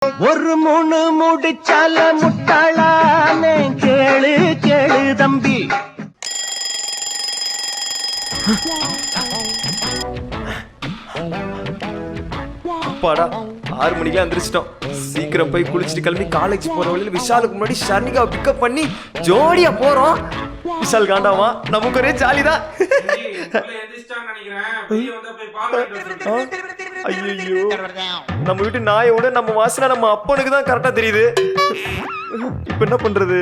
ஒரு முணு முடிச்சால முட்டாளானே கேளு கேளு தம்பி. அப்பாடா 6 மணிக்கே எந்திரிச்சிட்டோம். சீக்கிரம் போய் குளிச்சுட்டு கிளம்பி காலேஜ் போற வழியில விஷாலுக்கு முன்னாடி ஷர்னிகாவை பிக்கப் பண்ணி ஜோடியா போறோம். விஷால் காண்டாமா நமக்கு ஒரே ஜாலிதான். ஐயோ நம்ம வீட்டு நாயோட நம்ம வாசனை நம்ம அப்பனுக்கு தான் கரெக்டா தெரியுது. இப்ப என்ன பண்றது?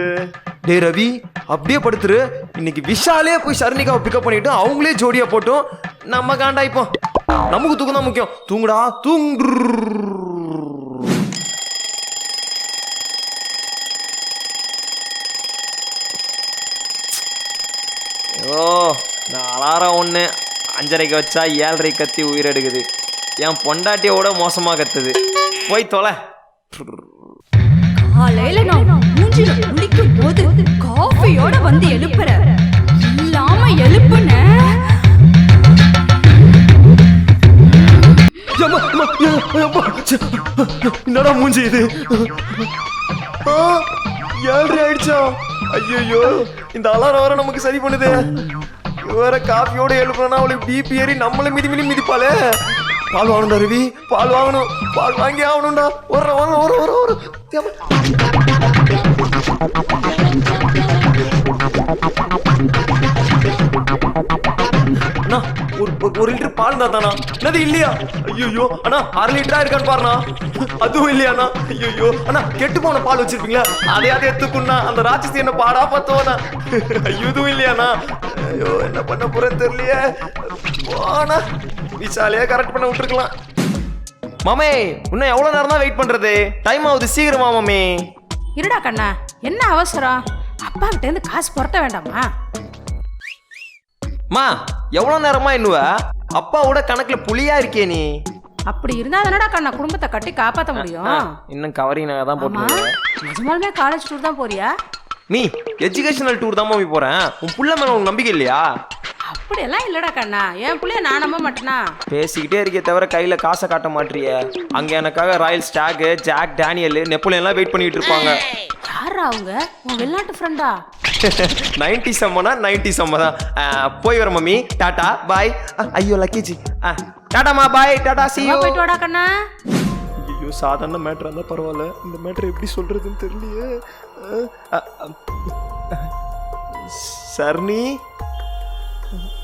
டே ரவி அப்படியே படுத்துரு. இன்னைக்கு விஷாலே போய் ஷர்னிகாவை பிக்கப் பண்ணிட்டு அவங்களே ஜோடியா போட்டோம். நம்ம காண்டாயிப்போம். நமக்கு தூக்கம் தான் முக்கியம். தூங்குடா தூங்கு. ஓ நான் அலாரம் 1 5:30 வச்சா 7:30 கத்தி உயிரெடுக்குது. என் பொண்டாட்டியோட மோசமா கத்துது. போய் தொலை. காலையில நான் மூஞ்சில குளிக்கும் போது காஃபியோட வந்து எழுப்புற இல்லாம எழுப்புன. என்னடா மூஞ்சி இது? 7:30 ஆயிடுச்சா? ஐயோ இந்த அலாரம் வர நமக்கு சரி பண்ணுது. வேற காஃபியோட எழுப்புனா அவளுக்கு பிபி ஏறி நம்மள மிதிப்பாளே. பால் வாங்கணும்டா ரவி, பால் வாங்கணும். பால் வாங்கி ஆகணும்டா. ஒரு அண்ணா ஒரு லிட்டர் பால் தான் தானா? என்னது இல்லையா? ஐயோ அண்ணா 1/2 லிட்டரா இருக்கான்னு பாருண்ணா. அதுவும் இல்லையாண்ணா? ஐயோ அண்ணா கெட்டு போன பால் வச்சிருப்பீங்களா? அதையாவது எடுத்துக்குண்ணா. அந்த ராட்சசி என்ன பாடா பார்த்தோண்ணா. ஐயோ இதுவும் இல்லையாண்ணா? ஐயோ என்ன பண்ண போறேன்னு தெரியலையே. போனா விஷாலையே கரெக்ட் பண்ண விட்டுருக்கலாம். மாமே இன்னும் எவ்வளவு நேரம் தான் வெயிட் பண்றது? டைம் ஆகுது, சீக்கிரமா மாமே. இருடா கண்ணா, என்ன அவசரம்? அப்பா கிட்ட இருந்து காசு புரட்ட வேண்டாமா? மா எவ்வளவு நேரமா என்னுவ? அப்பாவோட கணக்குல புலியா இருக்கே நீ. அப்படி இருந்தா தானடா கண்ணா குடும்பத்தை கட்டி காப்பாத்த முடியும். இன்னும் கவரிங் தான் போட்டு. நிஜமாலுமே காலேஜ் டூர் தான் போறியா? மீ எஜுகேஷனல் டூர் தான் மாமி போறேன். உன் புள்ள மேல உனக்கு நம்பிக்கை இல்லையா? அப்படியெல்லாம் இல்லடா கண்ணா, என் புள்ளைய நான் நம்ப மாட்டேனா? பேசிக்கிட்டே இருக்கே தவிர கையில காசை காட்ட மாட்டிய. அங்க எனக்காக Royal Stag, Jack Daniel, Napoleon எல்லாம் வெயிட் பண்ணிட்டு இருப்பாங்க. யாரா அவங்க? உன் வெளிநாட்டு ஃப்ரெண்டா? 90 சம்மனா 90 சம்மதான். போய் வர மம்மி. டாடா பாய். ஐயோ லக்கேஜி. டாடாமா பாய். Tata see you. போயிட்டு வாடா கண்ணா. ஐயோ சாதாரண மேட்டரா இருந்தா பரவாயில்ல. இந்த மேட்டர் எப்படி சொல்றதுன்னு தெரியலையே. சர்னி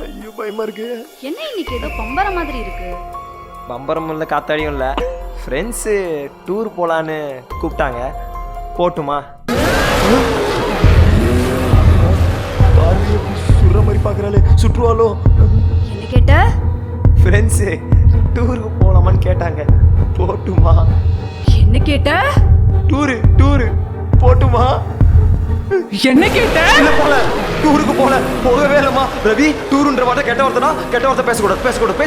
ஐயோ பயமா இருக்கு. என்ன இன்னைக்கு ஏதோ பம்பர மாதிரி இருக்கு? பம்பரம் இல்லை, காத்தாடியும் இல்லை. ஃப்ரெண்ட்ஸு டூர் போகலான்னு கூப்பிட்டாங்க. போட்டுமா? சுடுற மாதிரி பார்க்குறாளே, சுற்றுவாளோ? என்ன கேட்ட? ஃப்ரெண்ட்ஸு டூருக்கு போகலாமான்னு கேட்டாங்க. போட்டுமா? என்ன கேட்ட? டூரு போட்டுமா? என்ன கேட்ட? போல டூருக்கு போகவே இல்லைம்மா. ரவி டூருன்ற வார்த்தை கெட்ட வார்த்தை பேசக்கூடாது. பேசக்கூடாது.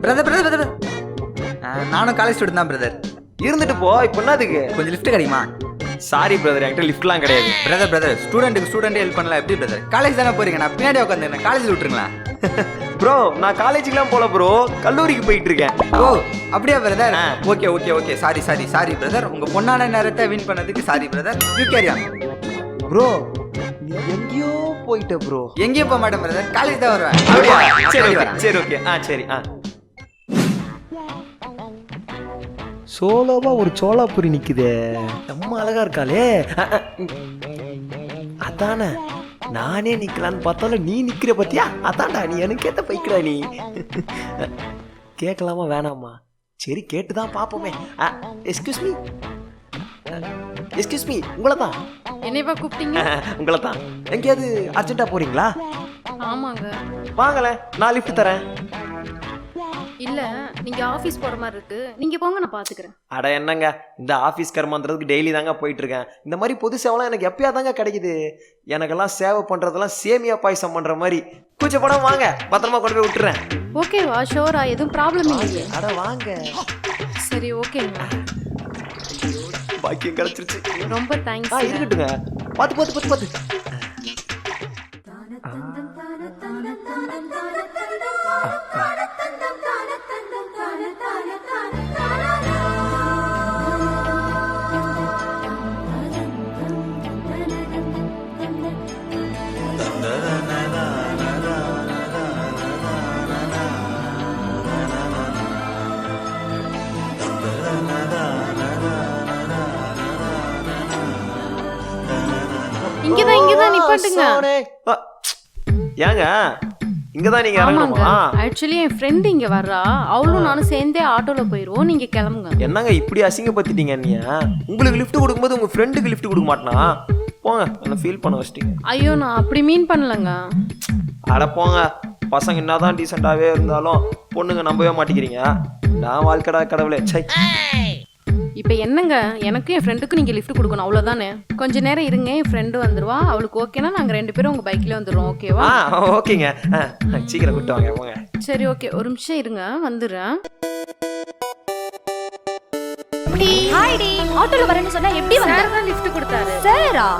பிரதர் நானும் காலேஜ் ஸ்டூடெண்ட் தான் பிரதர். இருந்துட்டு போ. இப்போ என்னதுக்கு? கொஞ்சம் லிஃப்ட் கிடைக்குமா? சாரி பிரதர், என்கிட்ட லிஃப்ட்லாம் கிடையாது. பிரதர் ஸ்டூடெண்ட் ஹெல்ப் பண்ணலாம் எப்படி பிரதர்? காலேஜ் தானே போறீங்க, நான் பின்னாடி உட்காந்துருக்கேன். காலேஜில் விட்டுருங்களா? ப்ரோ நான் காலேஜுக்குலாம் போல ப்ரோ, கல்லூரிக்கு போயிட்டு இருக்கேன். ஓ அப்படியா பிரதர்? Okay sorry brother. உங்க பொண்ணான நேரத்தை வின் பண்ணதுக்கு sorry brother. You carry on. Bro நீ எங்கேயோ போயிட்ட ப்ரோ. எங்கேயும் போக மாட்டேன் பிரதர், காலேஜ் தான் வருவேன். சரி ஓகே. சரி. சோலோவா ஒரு சோலாபுரி நிக்குதே, நம்ம அழகா இருக்காளே. அதானே நானே நிக்கலான்னு பார்த்தாலும் நீ நிக்கிற பத்தியா? அதான்டா நீ எனக்கு ஏத்த பைக்கடா நீ. கேட்கலாமா வேணாமா? சரி கேட்டுதான் பாப்போமே. எஸ்கியூஸ் மீ உங்களை தான். என்னைவா கூப்பிட்டீங்க? உங்களை தான். எங்கேயாவது அர்ஜென்ட்டா போறீங்களா? ஆமாங்க. வாங்களேன், நான் லிஃப்ட் தரேன். இல்ல நீங்க ஆபீஸ் போற மாதிரி இருக்கு, நீங்க போங்க நான் பாத்துக்கிறேன். அட என்னங்க, இந்த ஆஃபீஸ் கர்மான்றதுக்கு டெய்லி தாங்க போயிட்டு இருக்கேன். இந்த மாதிரி பொது சேவெல்லாம் எனக்கு எப்பயா தாங்க கிடைக்குது. எனக்கெல்லாம் சேவை பண்றதெல்லாம் சேமியா பாயசம் பண்ற மாதிரி. கூச்சப்படம் வாங்க, பத்திரமா கொண்டு போய் விட்டுறேன். ஓகேவா? ஷோரா? எதுவும் ப்ராப்ளம் இல்லையே? அட வாங்க. சரி ஓகேங்க. பாக்கியம் கிடைச்சிருச்சு. ரொம்ப தேங்க்ஸ். இருக்கட்டுங்க. பாத்து. பண்ணிட்டுங்க. ஏங்க இங்கதான் நீங்க ஆமாங்க. இறங்கணுமா? ஆக்சுவலி என் ஃப்ரெண்ட் இங்க வர்றா. அவளும் நானும் சேர்ந்தே ஆட்டோல போயிருவோம். நீங்க கிளம்புங்க. என்னங்க இப்படி அசிங்கப்படுத்திட்டீங்க நீ? உங்களுக்கு லிஃப்ட் கொடுக்கும்போது உங்க ஃப்ரெண்டுக்கு லிஃப்ட் கொடுக்க மாட்டனா? போங்க, என்ன ஃபீல் பண்ண வச்சிட்டீங்க. ஐயோ நான் அப்படி மீன் பண்ணலங்க. அட போங்க, பசங்க என்னதான் டீசெண்டாவே இருந்தாலும் பொண்ணுங்க நம்பவே மாட்டேங்கிறீங்க. நான் வாழ்க்கடா கடவுளே. சை. இப்போ என்னங்க, எனக்கும் என் ஃப்ரெண்டுக்கும் நீங்க லிஃப்ட் கொடுக்கணும், அவ்வளவுதானே. கொஞ்ச நேரம் இருங்க, என் ஃப்ரெண்டு வந்துருவா. அவளுக்கு ஓகேனா நாங்க 2 பேரும் உங்க பைக்ல வந்துடுறோம். ஓகேவா? ஓகேங்க. சீக்கிரம் கூட்டு வாங்க. போங்க. சரி ஓகே, ஒரு நிமிஷம் இருங்க, வந்துடுறேன். ஹாய் டி, ஆட்டோல வரேன்னு சொன்னா எப்படி வந்த? சார் தான் லிஃப்ட் கொடுத்தாரு. சாரா?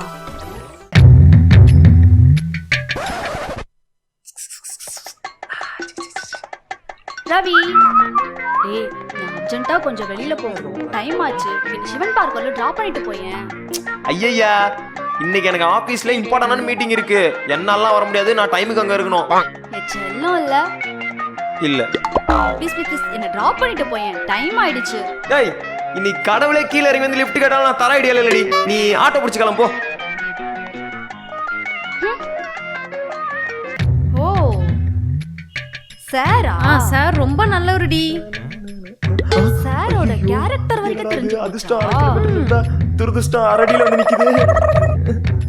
ரவி, ஏய் நான் அர்ஜென்ட்டா கொஞ்சம் வெளியில போகணும், டைம் ஆச்சு. பின் சிவன் பார்க் வரல, டிராப் பண்ணிட்டு போயேன். ஐயய்யா, இன்னைக்கு எனக்கு ஆபீஸ்ல இம்பார்ட்டன்டான மீட்டிங் இருக்கு. என்னாலாம் வர முடியாது, நான் டைமுக்கு அங்க இருக்கணும். செல்லம் இல்ல இல்ல ப்ளீஸ் ப்ளீஸ் என்ன டிராப் பண்ணிட்டு போயேன், டைம் ஆயிடுச்சு. டேய், இன்னைக்கு கடவுளே கீழ இறங்கி வந்து லிஃப்ட் கேட்டாலும் நான் தர ஐடியா இல்லடி. நீ ஆட்டோ பிடிச்சு கிளம்பு. ஓ சாரா? சார் ரொம்ப நல்லவருடி. சாரோட கேரக்டர் வரைக்கும் தெரிஞ்சு துரதிஷ்டம் அரடியில வந்து நிக்குது.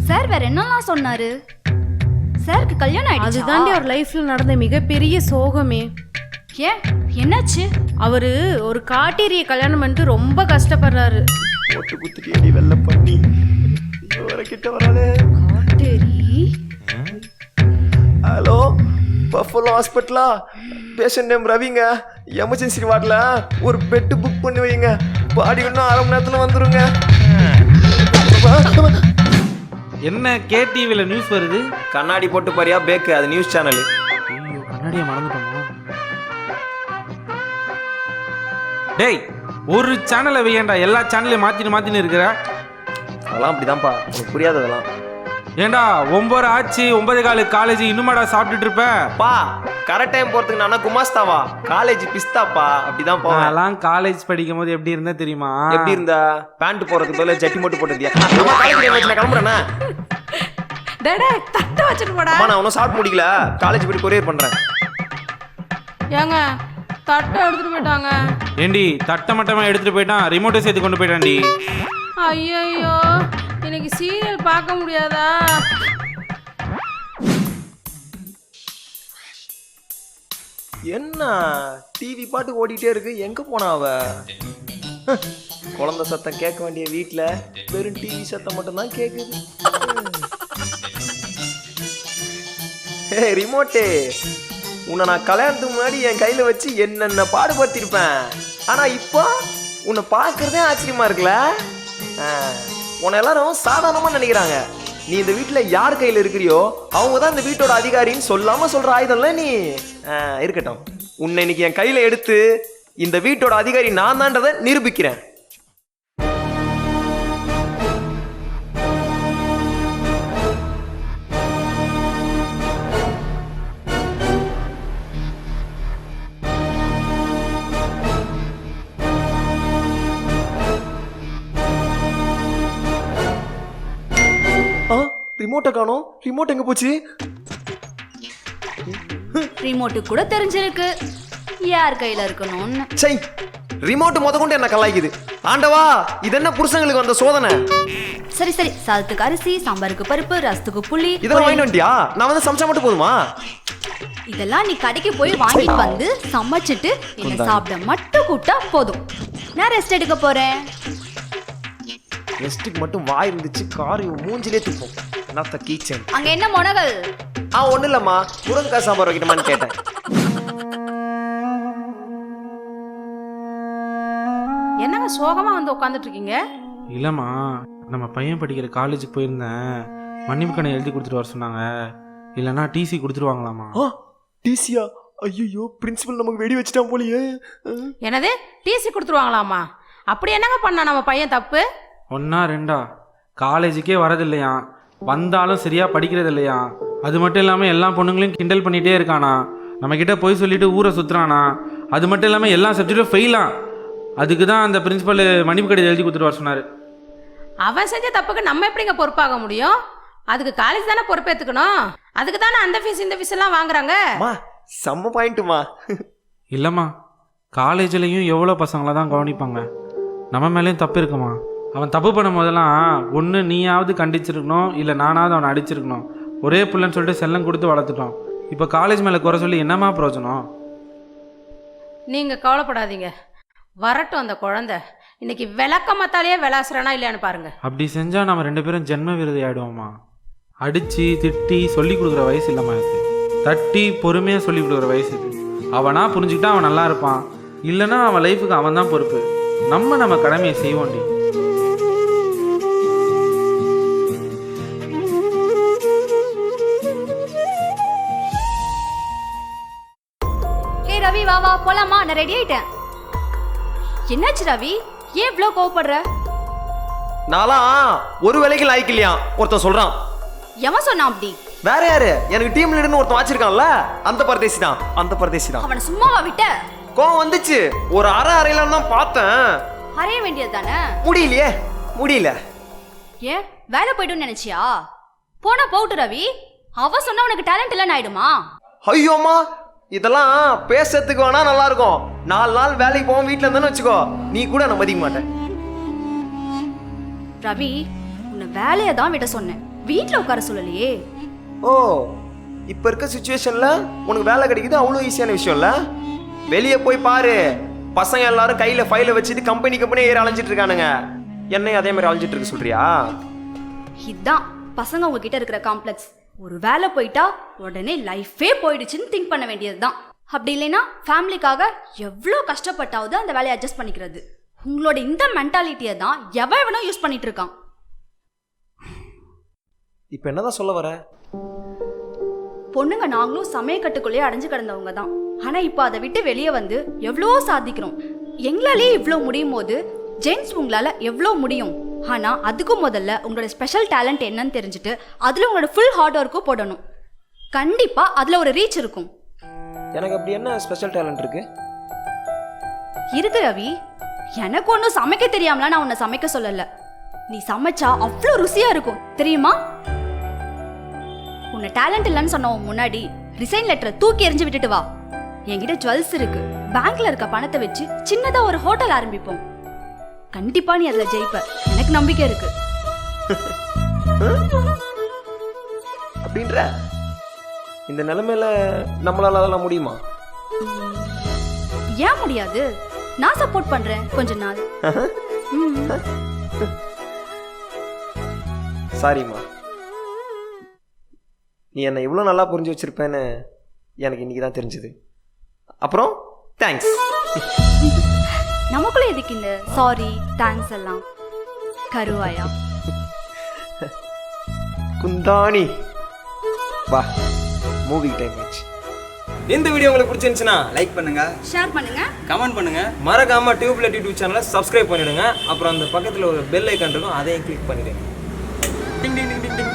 சார் வேற என்னலாம் சொன்னாரு? சாருக்கு கல்யாணம் ஆயிடுச்சு. அதுதாண்டி அவர் லைஃப்ல நடந்த மிகப்பெரிய சோகமே. ஏன் என்னாச்சு? அவரு ஒரு காட்டேரிய கல்யாணம் பண்ணிட்டு ரொம்ப கஷ்டப்படுறாரு. போட்டு குத்துட்டி அடி வெள்ள பண்ணி வர கிட்ட வரானே. காட்டேரி? ஹலோ, பஃபலோ ஹாஸ்பிட்டலா? பேஷண்ட் நேம் ரவிங்க. எமர்ஜென்சி வார்டில் ஒரு பெட்டு புக் பண்ணி வைங்க. பாடி இன்னும் 1/2 மணி நேரத்தில் வந்துருங்க. என்ன கேடிவில நியூஸ் வருது? கண்ணாடி போட்டு பாரியா பேக்கு, அது நியூஸ் சேனல். ஐயோ, கண்ணாடியை மறந்துட்டோமா? டேய், ஒரு சேனலை வையேண்டா, எல்லா சேனலையும் மாத்தின்னு இருக்கிற. அதெல்லாம் அப்படிதான்ப்பா, உனக்கு புரியாததெல்லாம். ஏண்டா 9 ஆச்சு, 9:15 காலேஜ், இன்னுமாடா சாப்பிட்டுட்டு இருப்ப? பா, கரெக்ட் டைம் போறதுக்கு நான் குமாஸ்தாவா? காலேஜ் பிஸ்தாப்பா, அப்படிதான் போவேன். அதெல்லாம் காலேஜ் படிக்கும் போது எப்படி இருந்தா தெரியுமா? எப்படி இருந்தா? பேண்ட் போறதுக்கு பதிலா ஜட்டி மட்டும் போட்டுதியா? நம்ம காலேஜ் நான் கிளம்புறேன்னா டேடே தட்ட வச்சிட்டு போடா. அம்மா, நான் ஒன்றும் சாப்பிட்டு முடிக்கல, காலேஜ் போய் கொரியர் பண்றேன். ஏங்க தட்டை எடுத்துட்டு போயிட்டாங்க. ஏண்டி தட்டை மட்டமா எடுத்துட்டு போயிட்டான், ரிமோட்டை சேர்த்து கொண்டு போயிட்டான்டி. ஐயோ, இன்னைக்கு சீரியல் பார்க்க முடியாதா? என்ன டிவி பாட்டு ஓடிட்டே இருக்கு, எங்க போனா அவ? குழந்தை சத்தம் கேட்க வேண்டிய வீட்டுல வெறும் டிவி சத்தம் மட்டும்தான் கேக்குது. ரிமோட்டே, உன்னை நான் கல்யாணத்துக்கு முன்னாடி என் கையில வச்சு என்னென்ன பாடுபடுத்திருப்பேன். ஆனா இப்போ உன்னை பார்க்கறதே ஆச்சரியமா இருக்குல்ல. உன்னை எல்லாரும் சாதாரணமா நினைக்கிறாங்க. நீ இந்த வீட்டுல யார் கையில இருக்கிறியோ அவங்க தான் இந்த வீட்டோட அதிகாரின்னு சொல்லாம சொல்ற ஆயுதம்ல நீ. இருக்கட்டும், உன்னை இன்னைக்கு என் கையில எடுத்து இந்த வீட்டோட அதிகாரி நான் தான்றதை நிரூபிக்கிறேன். ரிமோட்டை காணோம். ரிமோட் எங்க போச்சு? ரிமோட்டு கூட தெரிஞ்சிருக்கு யார் கையில இருக்கணும்னு. சை, ரிமோட் முத கொண்டு என்ன கலாய்க்குது. ஆண்டவா, இது என்ன புருஷங்களுக்கு வந்த சோதனை? சரி சரி, சாதத்துக்கு அரிசி, சாம்பாருக்கு பருப்பு, ரசத்துக்கு புளி, இதெல்லாம் வாங்கிட்டு வந்துட்டியா? நான் வந்து சமைச்சா மட்டும் போதுமா? இதெல்லாம் நீ கடைக்கு போய் வாங்கிட்டு வந்து சமைச்சிட்டு என்ன சாப்பிட மட்டும் கூட்டா போதும். நான் ரெஸ்ட் எடுக்க போறேன். ரெஸ்ட்டுக்கு மட்டும் வாய் இருந்துச்சு, காரி மூஞ்சிலே துப்போம். என்னத்த கீச்சன். அங்க என்ன மொனகள்? ஒன்றும் இல்லைம்மா, முருங்கைக்காய் சாம்பார் வைக்கணுமான்னு கேட்டேன். என்னங்க சோகமா வந்து உட்காந்துட்டு இருக்கீங்க? இல்லம்மா, நம்ம பையன் படிக்கிற காலேஜுக்கு போயிருந்தேன், மன்னிப்பு கணக்கு எழுதி கொடுத்துட்டு வர சொன்னாங்க. இல்லைன்னா டிசி கொடுத்துருவாங்களாமா. டிசியா? ஐயோ, பிரின்சிபல் நமக்கு வெடி வச்சுட்டான் போலியே. என்னது டிசி கொடுத்துருவாங்களாமா? அப்படி என்னங்க பண்ணா நம்ம பையன் தப்பு? 1 2 காலேஜுக்கே வரதில்லையா, வந்தாலும் சரியா படிக்கிறது இல்லையா. அது மட்டும் இல்லாமல் எல்லா பொண்ணுங்களையும் கிண்டல் பண்ணிகிட்டே இருக்கானா, நம்மக்கிட்ட போய் சொல்லிட்டு ஊரை சுற்றுறானா. அது மட்டும் இல்லாமல் எல்லா சப்ஜெக்டும் ஃபெயிலாம். அதுக்கு தான் அந்த பிரின்சிபல் மன்னிப்பு கடிதம் எழுதி கொடுத்துட்டு வர சொன்னார். அவன் செஞ்ச தப்புக்கு நம்ம எப்படிங்க பொறுப்பாக முடியும்? அதுக்கு காலேஜ் தானே பொறுப்பேற்றுக்கணும். அதுக்கு தானே அந்த ஃபீஸ் இந்த ஃபீஸ் எல்லாம் வாங்குறாங்க. அம்மா செம்ம பாயிண்ட்டுமா. இல்லைம்மா, காலேஜ்லேயும் எவ்வளோ பசங்களை தான் கவனிப்பாங்க. நம்ம மேலேயும் தப்பு இருக்குமா? அவன் தப்பு பண்ணும் போதெல்லாம் ஒன்று நீயாவது கண்டிச்சிருக்கணும், இல்லை நானாவது அவனை அடிச்சிருக்கணும். ஒரே புள்ளன்னு சொல்லிட்டு செல்லம் கொடுத்து வளர்த்துட்டோம். இப்போ காலேஜ் மேலே குறை சொல்லி என்னம்மா பிரயோஜனம்? நீங்கள் கவலைப்படாதீங்க, வரட்டும் அந்த குழந்தை. இன்னைக்கு விளக்கமத்தாலேயே விளாசுறானா இல்லையான்னு பாருங்க. அப்படி செஞ்சால் நம்ம 2 பேரும் ஜென்ம விருதி ஆகிடுவோம்மா. அடித்து திட்டி சொல்லி கொடுக்குற வயசு இல்லைம்மா இது. தட்டி பொறுமையாக சொல்லி கொடுக்குற வயசு இது. அவனா புரிஞ்சுக்கிட்டா அவன் நல்லா இருப்பான், இல்லைன்னா அவன் லைஃபுக்கு அவன் தான் பொறுப்பு. நம்ம கடமையை செய்வோண்டி. ஏய் ரவி, வா வா போலாமா, நான் ரெடி ஆயிட்டேன். என்னாச்சு ரவி, ஏன் இவ்ளோ கோவப்படுற? நான்லாம் ஒரு வேலைக்கு லாய்க்கு இல்லையா ஒருத்தன் சொல்றான். எவன் சொன்னான் அப்படி? வேற யாரு? எனக்கு டீம் லீடர்னு ஒருத்தன் வச்சிருக்கான்ல, அந்த பரதேசி தான். அவனை சும்மாவா விட்ட? கோவம் வந்துச்சு, ஒரு அரையில தான் பார்த்தேன். அறைய வேண்டியது தானே. முடியல. ஏன் வேலை போய்டுன்னு நினைச்சியா? போனா போட்டு ரவி, அவ சொன்னா உனக்கு டேலண்ட் இல்லைன்னு ஆயிடுமா? ஐயோம்மா, இதெல்லாம் பேசுறதுக்கு வேணா நல்லா இருக்கும். 4 நாள் வேலைக்கு போவோம் வீட்டுல இருந்தானு வச்சுக்கோ, நீ கூட நான் மதிக்க மாட்டேன். ரவி, உன்னை வேலையை தான் விட சொன்னேன், வீட்டுல உட்கார சொல்லலையே. ஓ, இப்ப இருக்க சிச்சுவேஷன்ல உனக்கு வேலை கிடைக்குது அவ்வளவு ஈஸியான விஷயம் இல்ல. வெளியே போய் பாரு, பசங்க எல்லாரும் கையில ஃபைல வச்சுட்டு கம்பெனி ஏறி அலைஞ்சிட்டு இருக்கானுங்க. என்னையும் அதே மாதிரி அலைஞ்சிட்டு இருக்க சொல்றியா? இதான் பசங்க உங்ககிட்ட இருக்கிற காம்ப்ளெக்ஸ். ஒரு வேலை போயிட்டா உடனே லைஃபே போயிடுச்சுன்னு திங்க் பண்ண வேண்டியதுதான். அப்படி இல்லைன்னா ஃபேமிலிக்காக எவ்வளோ கஷ்டப்பட்டாவது அந்த வேலையை அட்ஜஸ்ட் பண்ணிக்கிறது. உங்களோட இந்த மென்டாலிட்டியை தான் எவனோ யூஸ் பண்ணிட்டு இருக்கான். இப்ப என்னதான் சொல்ல வர? பொண்ணுங்க நாங்களும் சமயக்கட்டுக்குள்ளேயே அடைஞ்சு கிடந்தவங்க தான். ஆனா இப்போ அதை விட்டு வெளியே வந்து எவ்வளோ சாதிக்கிறோம். எங்களாலே இவ்வளோ முடியும் போது ஜென்ஸ் உங்களால எவ்வளோ முடியும். ஆனா அதுக்கும் முதல்ல உங்களோட ஸ்பெஷல் டேலண்ட் என்னன்னு தெரிஞ்சுட்டு அதுல உங்களோட ஃபுல் ஹார்ட் ஒர்க்கும் போடணும். கண்டிப்பா அதுல ஒரு ரீச் இருக்கும். எனக்கு அப்படி என்ன ஸ்பெஷல் டேலண்ட் இருக்கு ரவி? எனக்கு ஒன்றும் சமைக்க தெரியாமலாம் நான் உன்னை சமைக்க சொல்லல. நீ சமைச்சா அவ்வளோ ருசியா இருக்கும் தெரியுமா? உன்னை டேலண்ட் இல்லைன்னு சொன்னவன் முன்னாடி ரிசைன் லெட்டரை தூக்கி எறிஞ்சு விட்டுட்டு வா. என்கிட்ட ஜுவல்ஸ் இருக்கு, பேங்க்ல இருக்க பணத்தை வச்சு சின்னதா ஒரு ஹோட்டல் ஆரம்பிப்போம். கண்டிப்பா நீ அதுல ஜெயிப்ப, எனக்கு நம்பிக்கை இருக்கு. அப்படின்ற இந்த நிலைமையில நம்மளால அதெல்லாம் முடியுமா? ஏன் முடியாது? நான் சப்போர்ட் பண்றேன் கொஞ்ச நாள். சாரிம்மா, நீ என்னை இவ்வளோ நல்லா புரிஞ்சு வச்சிருப்பேன்னு எனக்கு இன்னைக்கு தான் தெரிஞ்சது. அப்புறம் தேங்க்ஸ். நமக்குள்ள எதுக்கு இந்த சாரி தேங்க்ஸ் எல்லாம்? கருவாயா குந்தாணி வா, மூவி டைம் ஆச்சு. இந்த வீடியோ உங்களுக்கு பிடிச்சிருந்துச்சுன்னா லைக் பண்ணுங்க, ஷேர் பண்ணுங்க, கமெண்ட் பண்ணுங்க. மறக்காம டியூப்லைட் யூடியூப் சேனலை சப்ஸ்கிரைப் பண்ணிடுங்க. அப்புறம் அந்த பக்கத்தில் ஒரு பெல் ஐக்கான் இருக்கும், அதையும் கிளிக் பண்ணிடுங்க. டிங் டிங் டிங் டிங் டிங்.